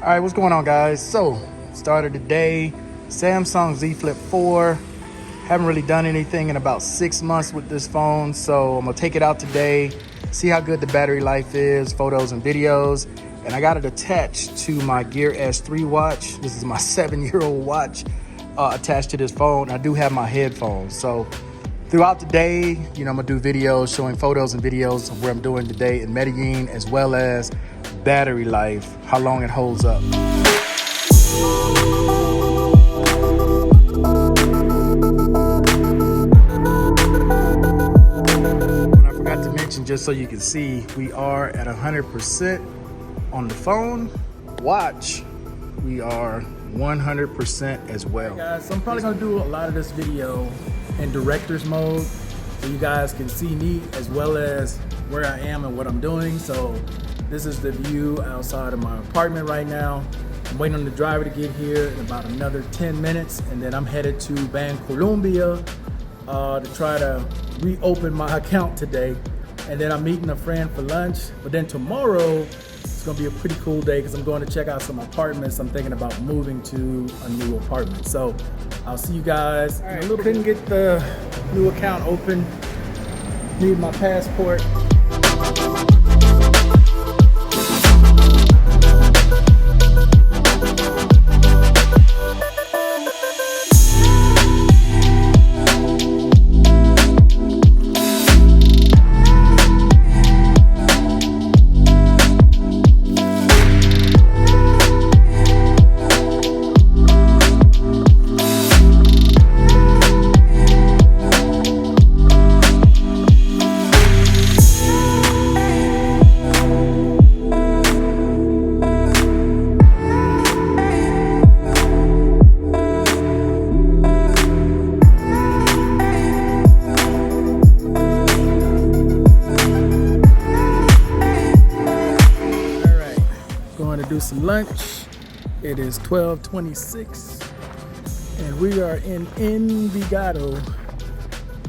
All right, what's going on, guys? So, started today, Samsung Z Flip 4. Haven't really done anything in about 6 months with this phone, so I'm gonna take it out today, see how good the battery life is, photos and videos. And I got it attached to my Gear S3 watch. This is my 7-year-old watch attached to this phone. I do have my headphones. So throughout the day, I'm gonna do videos showing photos and videos of what I'm doing today in Medellin, as well as battery life, how long it holds up. What I forgot to mention, just so you can see, we are at 100% on the phone. Watch, we are 100% as well. Hey guys, so I'm probably gonna do a lot of this video in director's mode so you guys can see me as well as where I am and what I'm doing. So this is the view outside of my apartment right now. I'm waiting on the driver to get here in about another 10 minutes, and then I'm headed to Bancolombia to try to reopen my account today. And then I'm meeting a friend for lunch. But then tomorrow, it's gonna be a pretty cool day because I'm going to check out some apartments. I'm thinking about moving to a new apartment. So I'll see you guys. All right, couldn't get the new account open. Need my passport. Do some lunch. It is 12:26 and we are in Envigado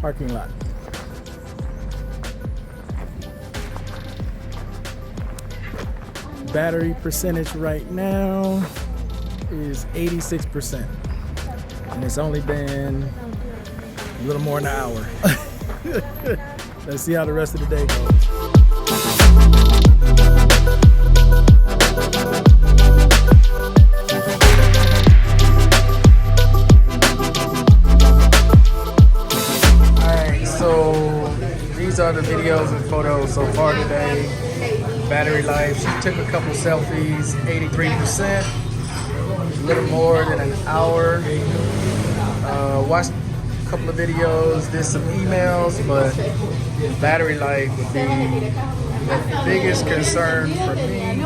parking lot. Battery percentage right now is 86%, and it's only been a little more than an hour. Let's see how the rest of the day goes. These are the videos and photos so far today. Battery life, she took a couple selfies, 83%, a little more than an hour. Watched a couple of videos, did some emails, but battery life would be the biggest concern for me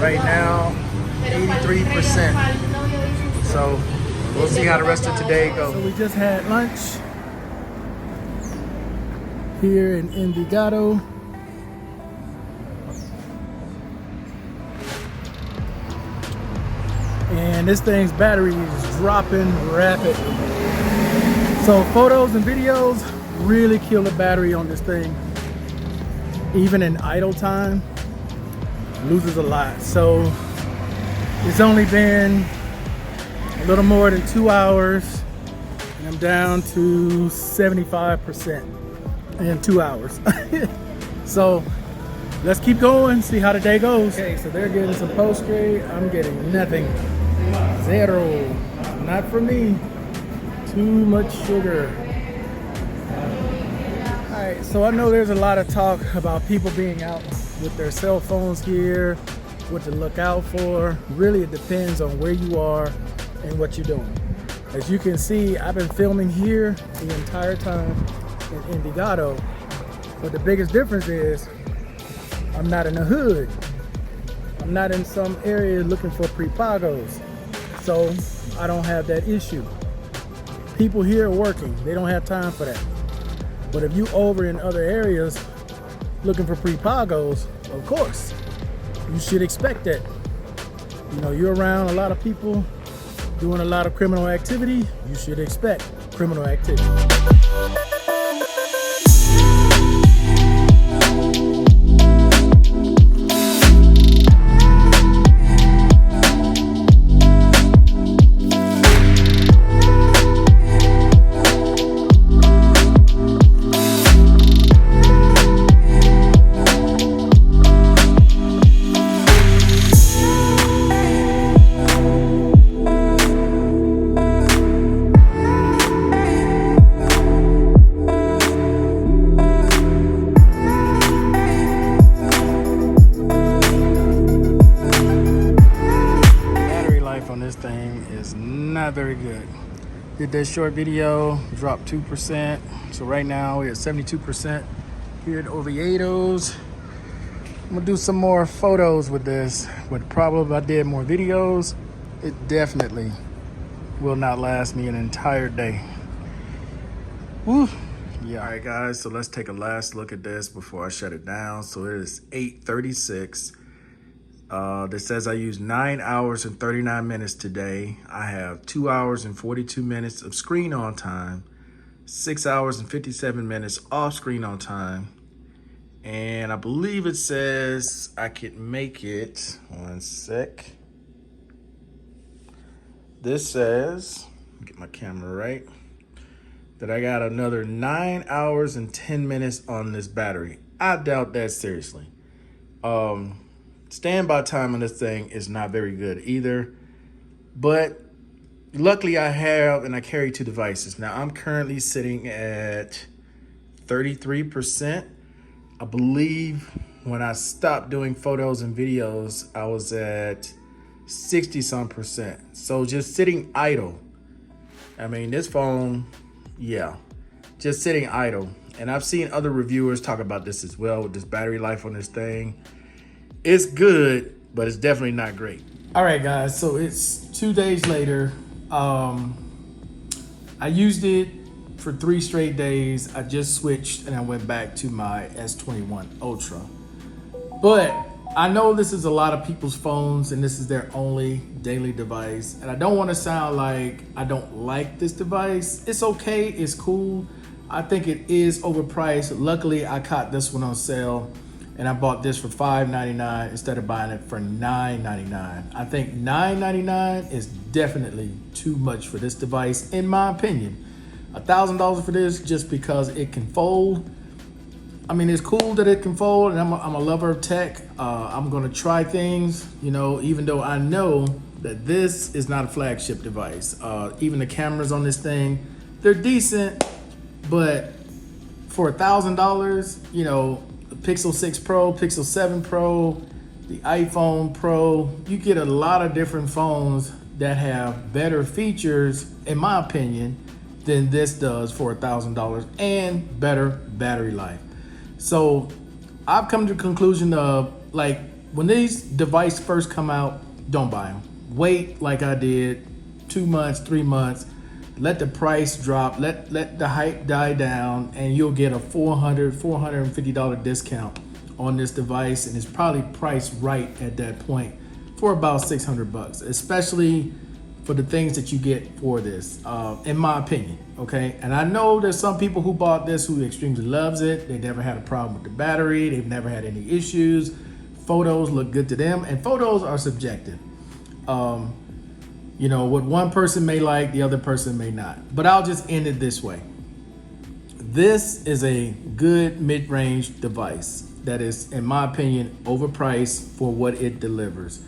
right now, 83%. So we'll see how the rest of today goes. So we just had lunch here in Envigado. And this thing's battery is dropping rapidly. So photos and videos really kill the battery on this thing. Even in idle time, loses a lot. So it's only been a little more than 2 hours and I'm down to 75%. In 2 hours. So let's keep going, see how the day goes. Okay, so they're getting some post-grade. I'm getting nothing. Zero. Not for me. Too much sugar. All right, so I know there's a lot of talk about people being out with their cell phones here, what to look out for. Really, it depends on where you are and what you're doing. As you can see, I've been filming here the entire time in Envigado, but the biggest difference is I'm not in the hood. I'm not in some area looking for prepagos, so I don't have that issue. People here are working, they don't have time for that. But if you over in other areas looking for prepagos, of course, you should expect that. You're around a lot of people doing a lot of criminal activity, you should expect criminal activity. is not very good. Did that short video, dropped 2%. So right now we're at 72% here at Oviedo's. I'm gonna do some more photos with this, but probably if I did more videos, it definitely will not last me an entire day. Woo. Yeah. All right, guys, so let's take a last look at this before I shut it down. So it is 8:36. This says I used 9 hours and 39 minutes today. I have 2 hours and 42 minutes of screen on time, 6 hours and 57 minutes off screen on time. And I believe it says I could make it, one sec. This says, get my camera right, that I got another 9 hours and 10 minutes on this battery. I doubt that seriously. Standby time on this thing is not very good either, but luckily I have and I carry 2 devices. Now I'm currently sitting at 33%. I believe when I stopped doing photos and videos, I was at 60-some%. So just sitting idle. I mean, this phone, yeah, just sitting idle. And I've seen other reviewers talk about this as well with this battery life on this thing. It's good, but it's definitely not great. All right, guys, so it's 2 days later. I used it for 3 straight days. I just switched and I went back to my S21 Ultra. But I know this is a lot of people's phones and this is their only daily device. And I don't want to sound like I don't like this device. It's okay, it's cool. I think it is overpriced. Luckily, I caught this one on sale and I bought this for $5.99 instead of buying it for $9.99. I think $9.99 is definitely too much for this device, in my opinion. $1,000 for this just because it can fold. I mean, it's cool that it can fold, and I'm a lover of tech. I'm gonna try things, you know, even though I know that this is not a flagship device. Even the cameras on this thing, they're decent, but for $1,000, you know, the Pixel 6 Pro, Pixel 7 Pro, the iPhone Pro, you get a lot of different phones that have better features, in my opinion, than this does for $1,000 and better battery life. So I've come to the conclusion of, like, when these devices first come out, don't buy them. Wait like I did, 2 months, 3 months. Let the price drop, let the hype die down, and you'll get a $450 discount on this device, and it's probably priced right at that point for about $600, especially for the things that you get for this, in my opinion, okay? And I know there's some people who bought this who extremely loves it. They never had a problem with the battery. They've never had any issues. Photos look good to them, and photos are subjective. You know, what one person may like, the other person may not. But I'll just end it this way. This is a good mid-range device that is, in my opinion, overpriced for what it delivers.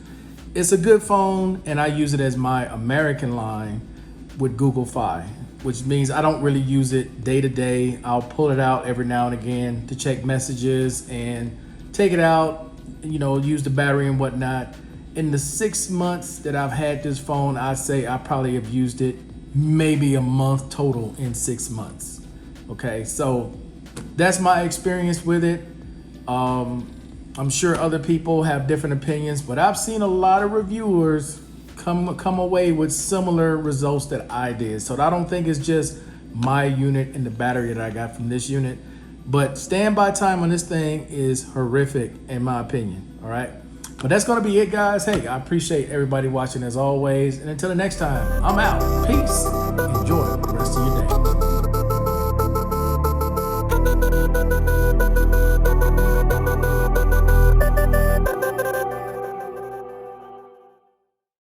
It's a good phone, and I use it as my American line with Google Fi, which means I don't really use it day to day. I'll pull it out every now and again to check messages and take it out, you know, use the battery and whatnot. In the 6 months that I've had this phone, I'd say I probably have used it maybe a month total in 6 months. Okay, so that's my experience with it. I'm sure other people have different opinions, but I've seen a lot of reviewers come away with similar results that I did. So I don't think it's just my unit and the battery that I got from this unit, but standby time on this thing is horrific in my opinion, all right? But that's gonna be it, guys. Hey, I appreciate everybody watching as always. And until the next time, I'm out. Peace. Enjoy the rest of your day.